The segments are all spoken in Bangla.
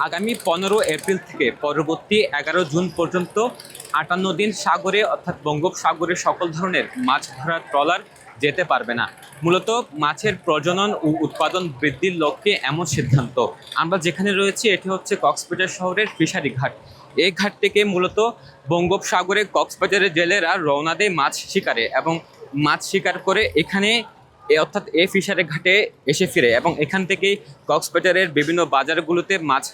আগামী 15 এপ্রিল থেকে পরবর্তী 11 জুন পর্যন্ত 58 দিন সাগরে অর্থাৎ বঙ্গোপসাগরে সকল ধরনের মাছ ধরার ট্রলার যেতে পারবে না। মূলত মাছের প্রজনন ও উৎপাদন বৃদ্ধির লক্ষ্যে এমন সিদ্ধান্ত। আমরা যেখানে রয়েছি এটি হচ্ছে কক্সবাজার শহরের ফিশারি ঘাট। এই ঘাট থেকে মূলত বঙ্গোপসাগরে কক্সবাজারের জেলেরা রওনা দেয় মাছ শিকারে এবং মাছ শিকার করে এখানে অর্থাৎ এই ফিশারি ঘাটে এসে ফিরে এবং এখান থেকেই কক্সবাজারের বিভিন্ন বাজারগুলোতে মাছ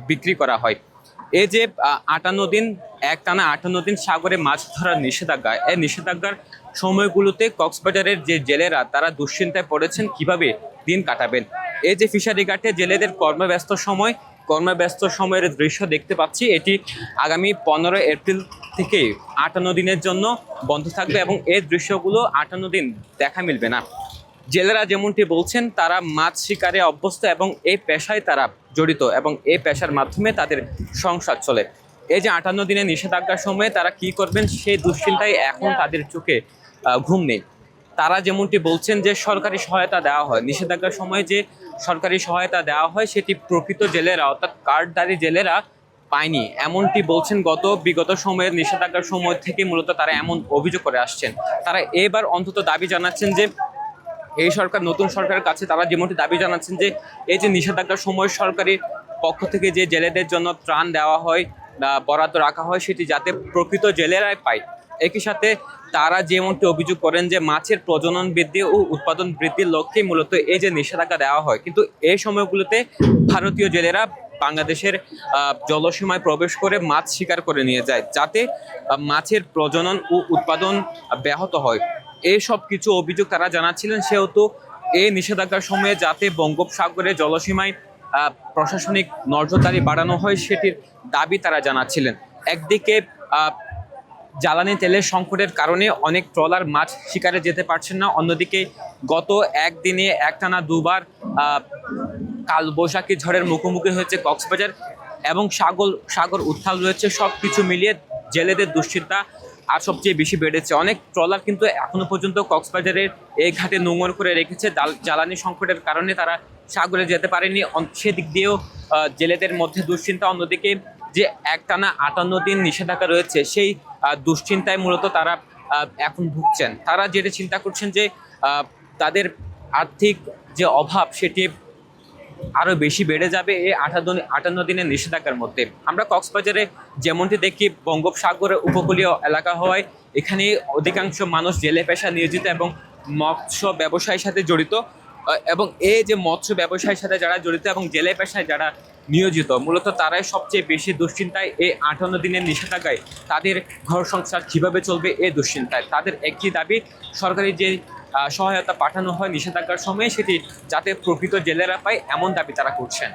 বিক্রি করা হয়। এই যে 58 দিন একটানা 58 দিন সাগরে মাছ ধরার নিষেধাজ্ঞা, এই নিষেধাজ্ঞার সময়গুলোতে কক্সবাজারের যে জেলেরা তারা দুশ্চিন্তায় পড়েছেন কিভাবে দিন কাটাবেন। এই যে ফিশারি ঘাটে জেলেদের কর্মব্যস্ত সময়ের দৃশ্য দেখতে পাচ্ছি, এটি আগামী 15 এপ্রিল থেকে 58 দিনের জন্য বন্ধ থাকবে এবং এই দৃশ্যগুলো 58 দিন দেখা মিলবে না। জেলেরা যেমনটি বলছেন তারা মাছ শিকারে অভ্যস্ত এবং এই পেশায় তারা জড়িত এবং এই পেশার মাধ্যমে তাদের সংসার চলে। এই যে 58 দিনের নিষেধাজ্ঞার সময়ে তারা কি করবেন সেই দুশ্চিন্তায় এখন তাদের চোখে ঘুম নেই। তারা যেমনটি বলছেন যে সরকারি সহায়তা দেওয়া হয়, নিষেধাজ্ঞার সময় যে সরকারি সহায়তা দেওয়া হয় সেটি প্রকৃত জেলেরা অর্থাৎ কার্ডধারী জেলেরা পায়নি, এমনটি বলছেন। বিগত সময়ের নিষেধাজ্ঞার সময় থেকে মূলত তারা এমন অভিযোগ করে আসছেন। তারা এবার অন্তত দাবি জানাচ্ছেন যে এই সরকার, নতুন সরকারের কাছে তারা যেমনটি দাবি জানাচ্ছেন যে এই যে নিষেধাজ্ঞার সময় সরকারি পক্ষ থেকে যে জেলেদের জন্য ত্রাণ দেওয়া হয়, বরাদ্দ রাখা হয়, সেটি যাতে প্রকৃত জেলেরাই পায়। একই সাথে তারা যেমনটি অভিযোগ করেন যে মাছের প্রজনন বৃদ্ধি ও উৎপাদন বৃদ্ধির লক্ষ্যে মূলত এই যে নিষেধাজ্ঞা দেওয়া হয়, কিন্তু এই সময়গুলোতে ভারতীয় জেলেরা বাংলাদেশের জলসীমায় প্রবেশ করে মাছ শিকার করে নিয়ে যায়, যাতে মাছের প্রজনন ও উৎপাদন ব্যাহত হয়। এই সব কিছু অভিযোগ তারা জানাচ্ছিলেন। সেহেতু এই নিষেধাজ্ঞার সময়ে যাতে বঙ্গোপসাগরের জলসীমায় প্রশাসনিক নজরদারি বাড়ানো হয় সেটির দাবি তারা জানাচ্ছিলেন। একদিকে জ্বালানি তেলের সংকটের কারণে অনেক ট্রলার মাছ শিকারে যেতে পারছেন না, অন্যদিকে গত একদিনে একটানা দুবার কালবৈশাখী ঝড়ের মুখোমুখি হয়েছে কক্সবাজার এবং সাগর উত্তাল রয়েছে। সব কিছু মিলিয়ে জেলেদের দুশ্চিন্তা আর সবচেয়ে বেশি বেড়েছে। অনেক ট্রলার কিন্তু এখনো পর্যন্ত কক্সবাজারের এই ঘাটে নোঙর করে রেখেছে। জ্বালানি সংকটের কারণে তারা সাগরে যেতে পারেনি, সেদিক দিয়েও জেলেদের মধ্যে দুশ্চিন্তা। অন্যদিকে যে একটানা 58 দিন নিষেধাজ্ঞা রয়েছে সেই দুশ্চিন্তায় মূলত তারা এখন ভুগছেন। তারা যেটা চিন্তা করছেন যে তাদের আর্থিক যে অভাব সেটি আরো বেশি বেড়ে যাবে এই 58 দিনের নিষেধাজ্ঞার মধ্যে। আমরা কক্সবাজারে যেমনটি দেখি বঙ্গোপসাগরের উপকূলীয় এলাকা হওয়ায় এখানে অধিকাংশ মানুষ জেলে পেশা নিয়োজিত এবং মৎস্য ব্যবসায়ের সাথে জড়িত, এবং এই যে মৎস্য ব্যবসায়ের সাথে যারা জড়িত এবং জেলে পেশায় যারা নিয়োজিত মূলত তারাই সবচেয়ে বেশি দুশ্চিন্তায়। এই 58 দিনের নিষেধাজ্ঞায় তাদের ঘর সংসার কিভাবে চলবে এই দুশ্চিন্তায়। তাদের একই দাবি, সরকারি যে সহায়তা পাঠানো হয় নিষেধাজ্ঞার সময় সেটি যাতে প্রকৃত জেলেরা পায় এমন দাবি তারা করছেন।